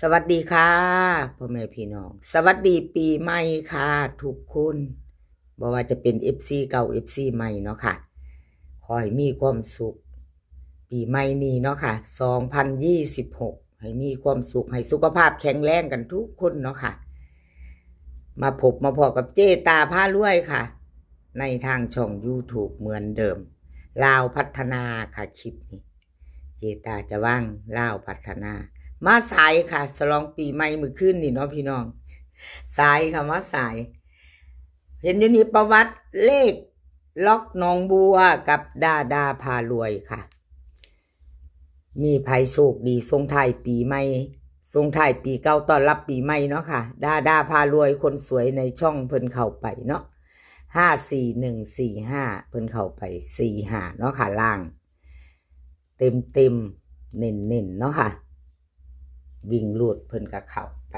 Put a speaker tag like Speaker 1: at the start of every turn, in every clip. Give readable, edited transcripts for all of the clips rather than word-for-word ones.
Speaker 1: สวัสดีค่ะพ่อแม่พี่น้องสวัสดีปีใหม่ค่ะทุกคนบ่ว่าจะเป็น FC เก่า FC ใหม่เนาะค่ะขอให้มีความสุขปีใหม่นี้เนาะค่ะ2026ให้มีความสุขให้สุขภาพแข็งแรงกันทุกคนเนาะค่ะมาพบมาพอกับเจตาพารวยค่ะในทางช่อง YouTube เหมือนเดิมลาวพัฒนาค่ะคลิปนี้เจตาจะว่างลาวพัฒนามาสายค่ะฉลองปีใหม่มื้อคืนนี่เนาะพี่น้องสายค่ะมาสายเห็นอยู่นี่ประวัติเลขล็อกหนองบัวกับดาพารวยค่ะมีไผโชคดีส่งท้ายปีใหม่ส่งท้ายปีเก่าต้อนรับปีใหม่เนาะค่ะดาพารวยคนสวยในช่องเพิ่นเข้าไปเนาะ54145เพิ่นเข้าไป45เนาะค่ะล่างเต็มเน้นเนาะค่ะวิ่งลูดเพิ่นก็เข้าไป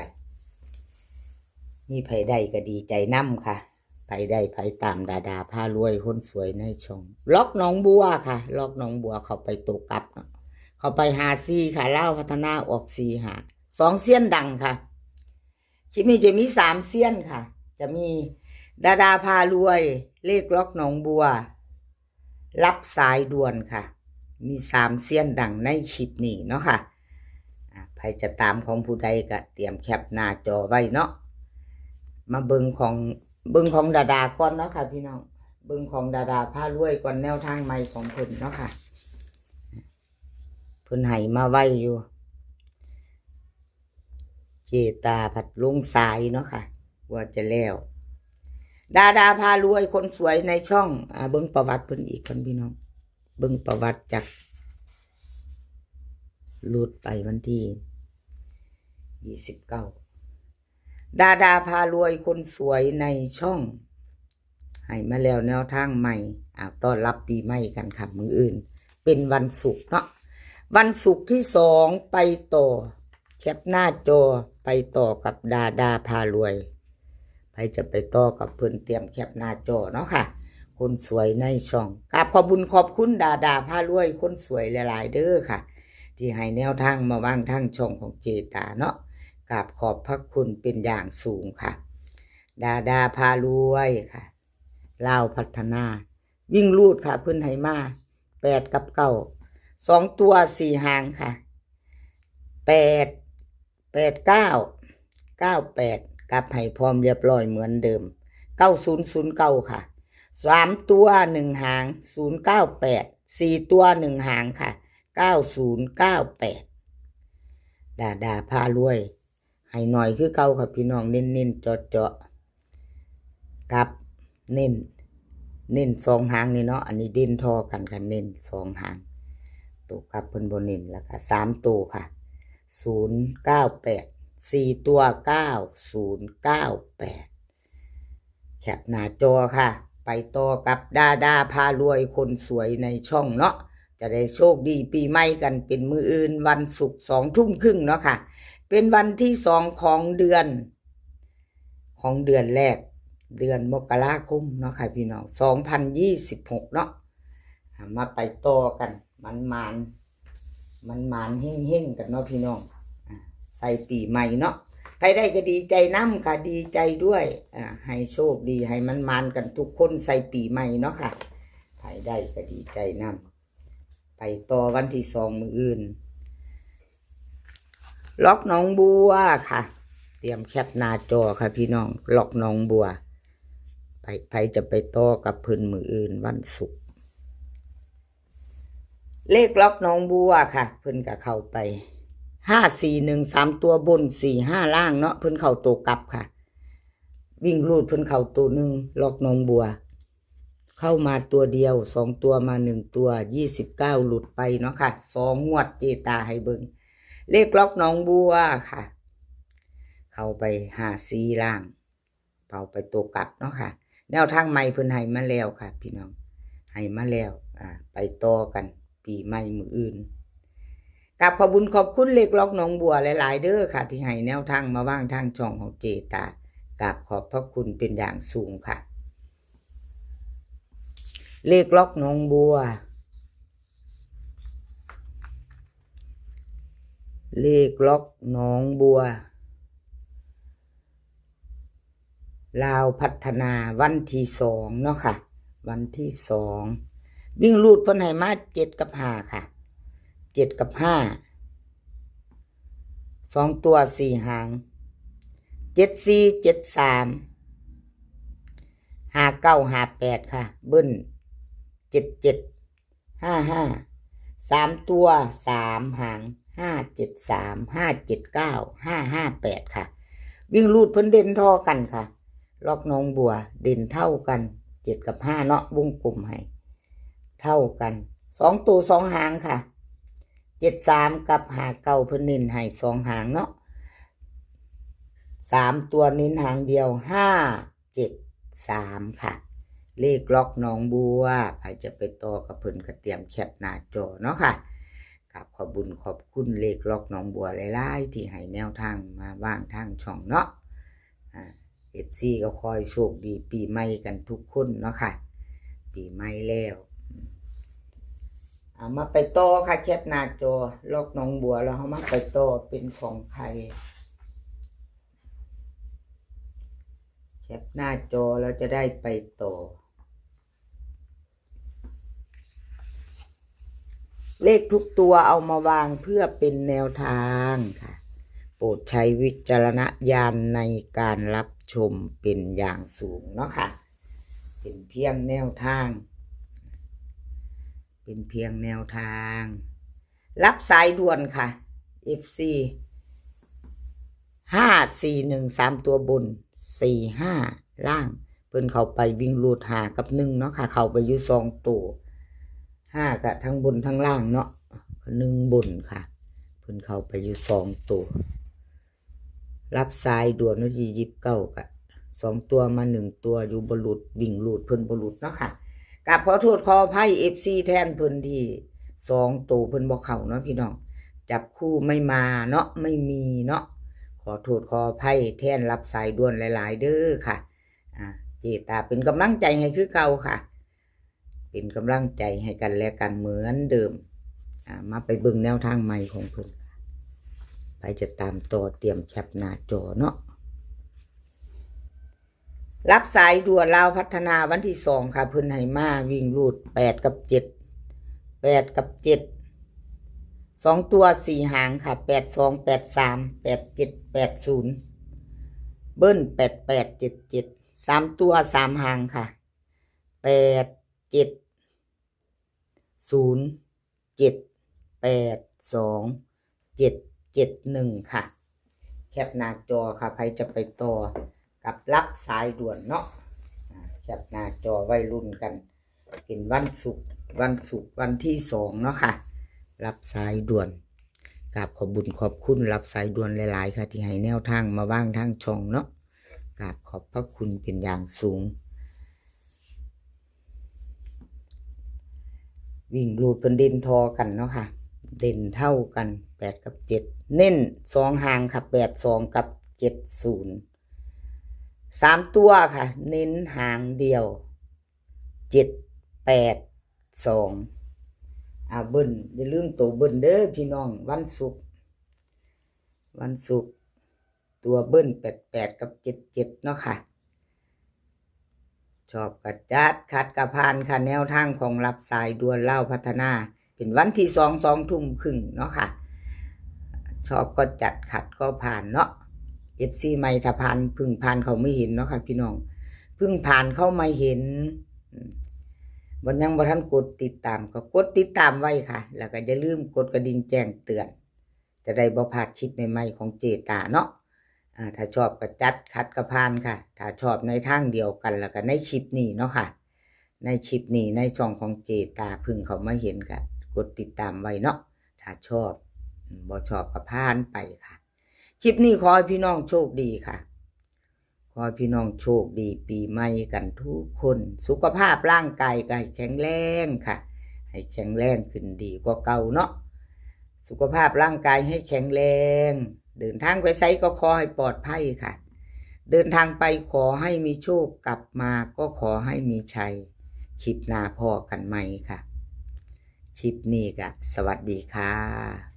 Speaker 1: มีไผได้ก็ดีใจนํค่ะไผได้ไผตามดาพารวยคนสวยในช่องล็อกหนองบัวค่ะล็อกหนองบัวเข้าไปตกกลับเนาะเข้าไป54ค่ะลาวพัฒนาออก45 2เซียนดังค่ะคลิปนี้จะมี3เซียนค่ะจะมีดาพารวยเลขล็อกหนองบัวรับสายด่วนค่ะมี3เซียนดังในคลิปนี้เนาะค่ะใครจะตามของผู้ใดก็เตรียมแคปหน้าจอไว้เนาะมาเบิ่งของดาก่อนเนาะค่ะพี่น้องเบิ่งของดาพารวยก่อนแนวทางใหม่ของเพิ่นเนาะค่ะเพิ่นให้มาไว้อยู่เจตาผัดลงสายเนาะค่ะว่าจะแล้วดาพารวยคนสวยในช่องเบิ่งประวัติเพิ่นอีกคนพี่น้องเบิ่งประวัติจากหลุดไปวันที่29ดาพารวยคนสวยในช่องให้มาแล้วแนวทางใหม่ต้อนรับปีใหม่กันค่ะมื้ออื่นเป็นวันศุกร์เนาะวันศุกร์ที่2ไปต่อแคปหน้าจอไปต่อกับดาพารวยใครจะไปต่อกับเพิ่นเตรียมแคปหน้าจอเนาะค่ะคนสวยในช่องกราบขอบคุญขอบคุณดาพารวยคนสวยหลายๆเด้อค่ะที่ให้แนวทางมาวางทางช่องของเจตาเนาะกราบขอบพระคุณเป็นอย่างสูงค่ะดาพารวยค่ะลาวพัฒนาวิ่งลูดค่ะเพิ่นให้มา8กับ9 2ตัว4หางค่ะ88998กลับให้พร้อมเรียบร้อยเหมือนเดิม9009ค่ะ3ตัว1หาง098 4ตัว1หางค่ะ9098ดาพารวยให้หน่อยคือเก่าค่ะพี่น้องเน้นๆเจาะกับเน้น2หางนี่เนาะอันนี้เด่นทอกันค่ะเน้น2หางตัวกับเพิ่นบ่เน้นแล้วก็3ตัวค่ะ098 4ตัว9098แคปหน้าจอค่ะไปต่อกับดาพารวยคนสวยในช่องเนาะจะได้โชคดีปีใหม่กันเป็นมื้ออื่นวันศุกร์20:30เนาะค่ะเป็นวันที่2ของเดือนแรกเดือนมกราคมเนาะค่ะพี่น้อง2026เนาะมาไปต่อกันมันเฮ่งๆกันเนาะพี่น้องใส่ปีใหม่เนาะใครได้ก็ดีใจนำค่ะดีใจด้วยให้โชคดีให้มันกันทุกคนใส่ปีใหม่เนาะค่ะใครได้ก็ดีใจนำไปต่อวันที่2มื้ออื่นล็อกหนองบัวค่ะเตรียมแคปหน้าจอค่ะพี่น้องล็อกหนองบัวไปจะไปต่อกับเพิ่นมื้ออื่นวันศุกร์เลขล็อกหนองบัวค่ะเพิ่นก็เข้าไป541 3ตัวบน45ล่างเนาะเพิ่นเข้าตัวกลับค่ะวิ่งรูดเพิ่นเข้าตัวนึงล็อกหนองบัวเข้ามาตัวเดียว2ตัวมา1ตัว29หลุดไปเนาะค่ะ2งวดเจตาให้เบิ่งเลขล็อกหนองบัวค่ะเข้าไป54ล่างเป่าไปตัวกลับเนาะค่ะแนวทางใหม่เพิ่นให้มาแล้วค่ะพี่น้องให้มาแล้วไปต่อกันปีใหม่มื้ออื่นกับขอบคุญขอบคุณเลขล็อกหนองบัวหลายๆเด้อค่ะที่ให้แนวทางมาวางทางช่องของเจตากับขอบพระคุณเป็นอย่างสูงค่ะเลขล็อกหนองบัว เลขล็อกหนองบัวลาวพัฒนาวันที่2เนาะค่ะวันที่2วิ่งรูดเพิ่นให้มา7กับ5ค่ะ7กับ5 2ตัว4หาง74 73 59 58ค่ะเบิ้ล77 55 3ตัว3หาง573 579 558ค่ะวิ่งรูดเพิ่นเด่นเท่ากันค่ะล็อกหนองบัวเด่นเท่ากัน7กับ5เนาะวงกลมให้เท่ากัน2ตัว2หางค่ะ73กับ59เพิ่นเน้นให้2หางเนาะ3ตัวเน้นหางเดียว573ค่ะเลขล็อกหนองบัวใครจะไปต่อกับเพิ่นก็เตรียมแคปหน้าจอเนาะค่ะกับขอบบุญขอบคุณเลขล็อกหนองบัวหลายๆที่ให้แนวทางมาบ้างทางช่องเนาะFC ก็คอยโชคดีปีใหม่กันทุกคนเนาะค่ะปีใหม่แล้วมาไปต่อค่ะแคปหน้าจอล็อกหนองบัวแล้วเฮามาไปต่อเป็นของใครแคปหน้าจอแล้วจะได้ไปต่อเลขทุกตัวเอามาวางเพื่อเป็นแนวทางค่ะโปรดใช้วิจารณญาณในการรับชมเป็นอย่างสูงเนาะค่ะเป็นเพียงแนวทางเป็นเพียงแนวทางรับสายด่วนค่ะ FC 541 3ตัวบน45ล่างเพิ่นเข้าไปวิ่งรูด5กับ1เนาะค่ะเข้าไปอยู่2ตัว5กับทั้งบนทั้งล่างเนาะ1บนค่ะเพิ่นเข้าไปอยู่2ตัวรับสายด่วนวันที่29กับ2ตัวมา1ตัวอยู่บ่หลุดวิ่งรูดเพิ่นบ่หลุดเนาะค่ะกับขอโทษขออภัย FC แทนเพิ่นที่2ตัวเพิ่นบ่เข้าเนาะพี่น้องจับคู่ไม่มาเนาะไม่มีเนาะขอโทษขออภัยแทนรับสายด่วนหลายๆเด้อค่ะเจตาเป็นกำลังใจให้คือเก่าค่ะเป็นกำลังใจให้กันและกันเหมือนเดิมมาไปเบิ่งแนวทางใหม่ของเพิ่นไปจะตามต่อเตรียมแคปหน้าจอเนาะรับสายด่วนลาวพัฒนาวันที่2ค่ะเพิ่นให้มาวิ่งรูด8กับ7 8กับ7 2ตัว4หางค่ะ82 83 87 80เบิ้ล88 77 3ตัว3หางค่ะ8 7 0 7 8 2 7 7 1ค่ะแคปหน้าจอค่ะใครจะไปต่อกับรับสายด่วนเนาะแคปหน้าจอไว้รุ่นกันเป็นวันศุกร์วันที่2เนาะค่ะรับสายด่วนกับขอบบุญขอบคุณรับสายด่วนหลายๆค่ะที่ให้แนวทางมาว่างทางช่องเนาะกับขอบพระคุณเป็นอย่างสูงวิ่งรูดเป็นเด่นทอกันเนาะค่ะเด่นเท่ากัน8กับ7เน้น2หางค่ะ82กับ70 3ตัวค่ะเน้นหางเดียว7 8 2เบิ้ลอย่าลืมตัวเบิ้ลเด้อพี่น้องวันศุกร์ตัวเบิ้ล88กับ77เนาะค่ะชอบกระจัดขัดกระพานค่ะแนวทางของรับสายด่วนเล่าพัฒนาเป็นวันที่2 ทุ่มครึ่งเนาะค่ะชอบก็จัดขัดก็ผ่านเนาะ FC ใหม่ถ้าผ่านพึ่งผ่านเขาไม่เห็นเนาะค่ะพี่น้องพึ่งผ่านเข้ามาเห็นวันยังบ่ทันกดติดตามก็กดติดตามไว้ค่ะแล้วก็อย่าลืมกดกระดิ่งแจ้งเตือนจะได้บ่พลาดคลิปใหม่ๆของเจตาเนาะถ้าชอบก็จัดขัดกระพานค่ะถ้าชอบในทางเดียวกันแล้วก็ในคลิปนี้เนาะค่ะในคลิปนี้ในช่องของเจตาพึ่งเขามาเห็นก็กดติดตามไว้เนาะถ้าชอบบ่ชอบก็ผ่านไปค่ะคลิปนี้ขอให้พี่น้องโชคดีค่ะขอให้พี่น้องโชคดีปีใหม่กันทุกคนสุขภาพร่างกายก็ให้แข็งแรงค่ะให้แข็งแรงขึ้นดีกว่าเก่าเนาะสุขภาพร่างกายให้แข็งแรงเดินทางไปไสก็ขอให้ปลอดภัยค่ะเดินทางไปขอให้มีโชคกลับมาก็ขอให้มีชัยคลิปหน้าพอกันใหม่ค่ะคลิปนี้ก็สวัสดีค่ะ